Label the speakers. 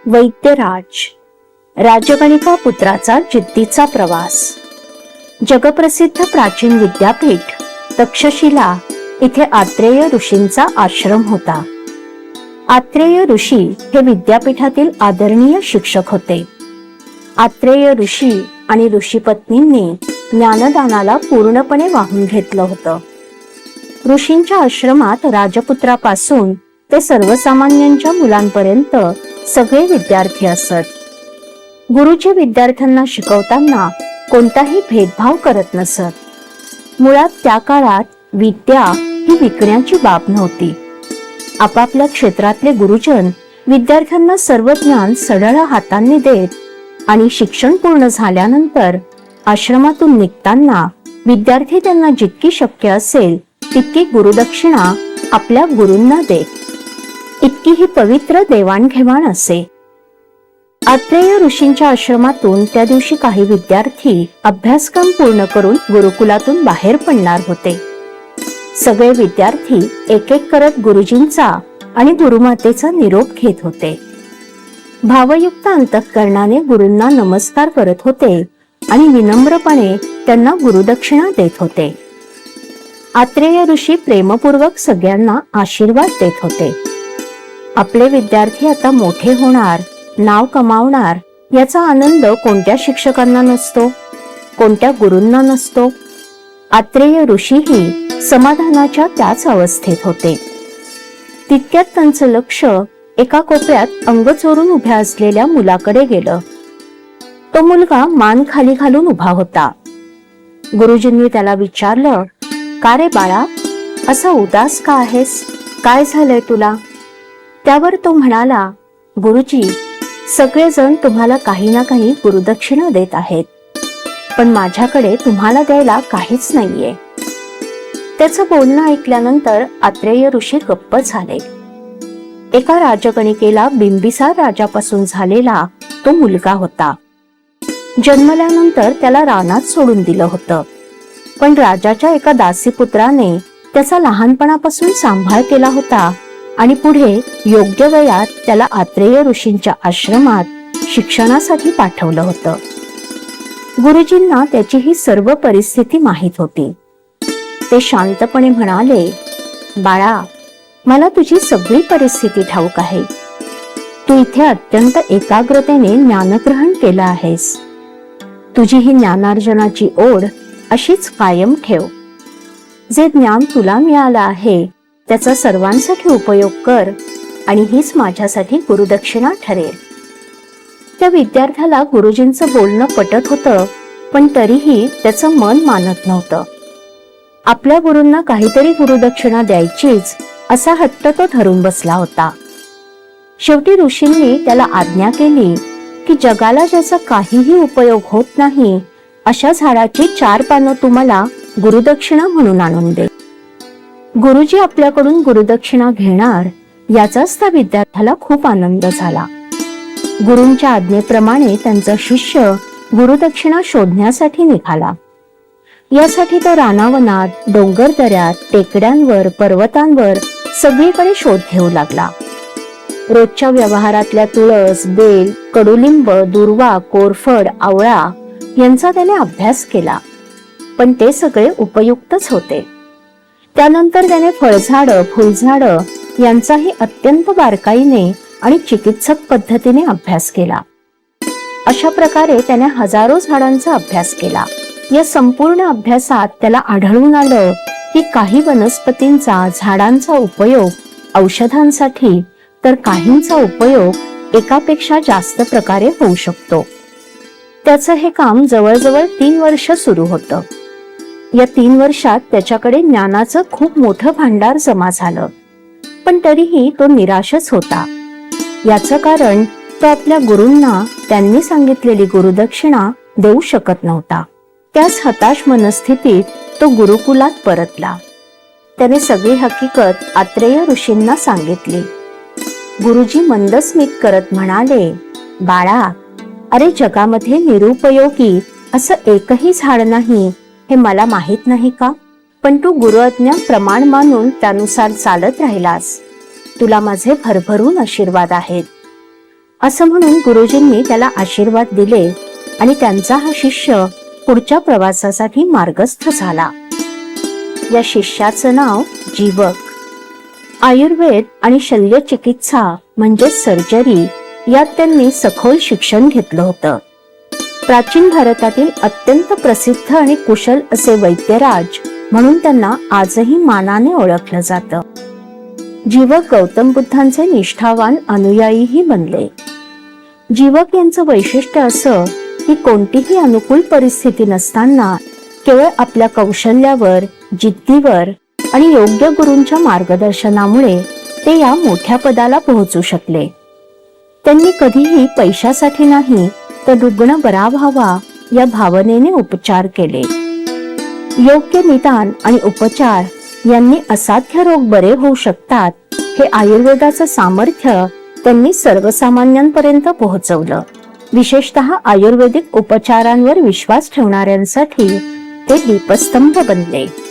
Speaker 1: वैद्यराज, राजगणिका पुत्राचा जिद्दीचा प्रवास. जगप्रसिद्ध प्राचीन विद्यापीठ तक्षशिला इथे आत्रेय ऋषींचा आश्रम होता. आत्रेय ऋषी हे विद्यापीठातील आदरणीय शिक्षक होते. आत्रेय ऋषी आणि ऋषीपत्नींनी ज्ञानदानाला पूर्णपणे वाहून घेतलं होतं. ऋषींच्या आश्रमात राजपुत्रापासून ते सर्वसामान्यांच्या मुलांपर्यंत सगळे विद्यार्थी असत. गुरुजी विद्यार्थ्यांना शिकवताना कोणताही भेदभाव करत नसत. मुळात त्या काळात विद्या ही विकण्याची बाब नव्हती. आपापल्या क्षेत्रातले गुरुजन विद्यार्थ्यांना सर्व ज्ञान सढळ हातांनी देत आणि शिक्षण पूर्ण झाल्यानंतर आश्रमातून निघताना विद्यार्थी त्यांना जितकी शक्य असेल तितकी गुरुदक्षिणा आपल्या गुरूंना देत. इतकी ही पवित्र देवाणघेवाण असे. आत्रेय ऋषींच्या आश्रमातून त्या दिवशी काही विद्यार्थी अभ्यासक्रम पूर्ण करून गुरुकुलातून बाहेर पडणार होते. सगळे विद्यार्थी एक एक करत गुरुजींचा आणि गुरुमातेचा निरोप घेत होते. भावयुक्त अंतःकरणाने गुरूंना नमस्कार करत होते आणि विनम्रपणे त्यांना गुरुदक्षिणा देत होते. आत्रेय ऋषी प्रेमपूर्वक सगळ्यांना आशीर्वाद देत होते. आपले विद्यार्थी आता मोठे होणार, नाव कमावणार याचा आनंद कोणत्या शिक्षकांना नसतो, कोणत्या गुरूंना नसतो. आत्रेय ऋषीही समाधानाच्या त्याच अवस्थेत होते. तितक्यात त्यांचं लक्ष एका कोपऱ्यात अंग चोरून उभ्या असलेल्या मुलाकडे गेलं. तो मुलगा मान खाली घालून उभा होता. गुरुजींनी त्याला विचारलं, का रे बाळा, असा उदास का आहेस? काय झालंय तुला? त्यावर तो म्हणाला, गुरुजी, सगळेजण तुम्हाला काही ना काही गुरुदक्षिणा देत आहेत, पण माझ्याकडे तुम्हाला द्यायला काहीच नाहीये. त्याचं बोलणं ऐकल्यानंतर आत्रेय ऋषी गप्प झाले. एका राजगणिकेला बिंबिसार राजापासून झालेला तो मुलगा होता. जन्मल्यानंतर त्याला रानात सोडून दिलं होतं, पण राजाच्या एका दासीपुत्राने त्याचा लहानपणापासून सांभाळ केला होता आणि पुढे योग्य वयात त्याला आत्रेय ऋषींच्या आश्रमात शिक्षणासाठी पाठवलं होतं. गुरुजींना त्याची ही सर्व परिस्थिती माहीत होती. ते शांतपणे म्हणाले, बाळा, मला तुझी सगळी परिस्थिती ठाऊक आहे. तू इथे अत्यंत एकाग्रतेने ज्ञानग्रहण केलं आहेस. तुझी ही ज्ञानार्जनाची ओढ अशीच कायम ठेव. जे ज्ञान तुला मिळालं आहे त्याचा सर्वांसाठी उपयोग कर आणि हीच माझ्यासाठी गुरुदक्षिणा ठरेल. त्या विद्यार्थ्याला गुरुजींचं बोलणं पटत होतं, पण तरीही त्याचं मन मानत नव्हतं. आपल्या गुरूंना काहीतरी गुरुदक्षिणा द्यायचीच असा हट्ट तो धरून बसला होता. शेवटी ऋषींनी त्याला आज्ञा केली की जगाला ज्याचा काहीही उपयोग होत नाही अशा झाडाची 4 पानं तुम्हाला गुरुदक्षिणा म्हणून आणून दे. गुरुजी आपल्याकडून गुरुदक्षिणा घेणार याचाच त्या विद्यार्थ्याला खूप आनंद झाला. गुरूंच्या आज्ञेप्रमाणे त्यांचा शिष्य गुरुदक्षिणा शोधण्यासाठी निघाला. यासाठी तो रानावनात, डोंगर दऱ्यात, टेकड्यांवर, पर्वतांवर सगळीकडे शोध घेऊ लागला. रोजच्या व्यवहारातल्या तुळस, बेल, कडुलिंब, दुर्वा, कोरफड, आवळा यांचा त्याने अभ्यास केला, पण ते सगळे उपयुक्तच होते. त्यानंतर त्याने फळझाडं, फुलझाडं यांचाही अत्यंत बारकाईने आणि चिकित्सक पद्धतीने अभ्यास केला. अशा प्रकारे त्याने हजारो झाडांचा अभ्यास केला. या संपूर्ण अभ्यासात त्याला आढळून आलं की काही वनस्पतींचा, झाडांचा उपयोग औषधांसाठी, तर काहींचा उपयोग एकापेक्षा जास्त प्रकारे होऊ शकतो. त्याचं हे काम जवळजवळ 3 वर्ष सुरू होतं. या 3 वर्षात त्याच्याकडे ज्ञानाचं खूप मोठं भांडार जमा झालं, पण तरीही तो निराशच होता. याचं कारण तो आपल्या गुरूंना त्यांनी सांगितलेली गुरुदक्षिणा देऊ शकत नव्हता. त्याच हताश मनस्थितीत तो गुरुकुलात परतला. त्याने सगळी हकीकत आत्रेय ऋषींना सांगितली. गुरुजी मंदस्मित करत म्हणाले, बाळा, अरे जगामध्ये निरुपयोगी असं एकही झाड नाही हे मला माहित नाही का? पण तू गुरुआज्ञा प्रमाण मानून त्यानुसार चालत राहिलास. तुला माझे भरभरून आशीर्वाद आहेत. असं म्हणून गुरुजींनी त्याला आशीर्वाद दिले आणि त्यांचा हा शिष्य पुढच्या प्रवासासाठी मार्गस्थ झाला. या शिष्याचं नाव जीवक. आयुर्वेद आणि शल्यचिकित्सा म्हणजे सर्जरी यात त्यांनी सखोल शिक्षण घेतलं होतं. प्राचीन भारतातील अत्यंत प्रसिद्ध आणि कुशल असे वैद्यराज म्हणून त्यांना आजही मानाने ओळखलं जातं. जीवक गौतम बुद्धांचे निष्ठावान अनुयायीही बनले. जीवक यांचं वैशिष्ट्य असं की कोणतीही अनुकूल परिस्थिती नसताना केवळ आपल्या कौशल्यावर, जिद्दीवर आणि योग्य गुरूंच्या मार्गदर्शनामुळे ते या मोठ्या पदाला पोहोचू शकले. त्यांनी कधीही पैशासाठी नाही तर रुग्ण बरा व्हावा या भावनेने उपचार केले. योग्य निदान आणि उपचार यांनी असाध्य रोग बरे होऊ शकतात हे आयुर्वेदाचं सामर्थ्य त्यांनी सर्वसामान्यांपर्यंत पोहोचवलं. विशेषतः आयुर्वेदिक उपचारांवर विश्वास ठेवणाऱ्यांसाठी ते दीपस्तंभ बनले.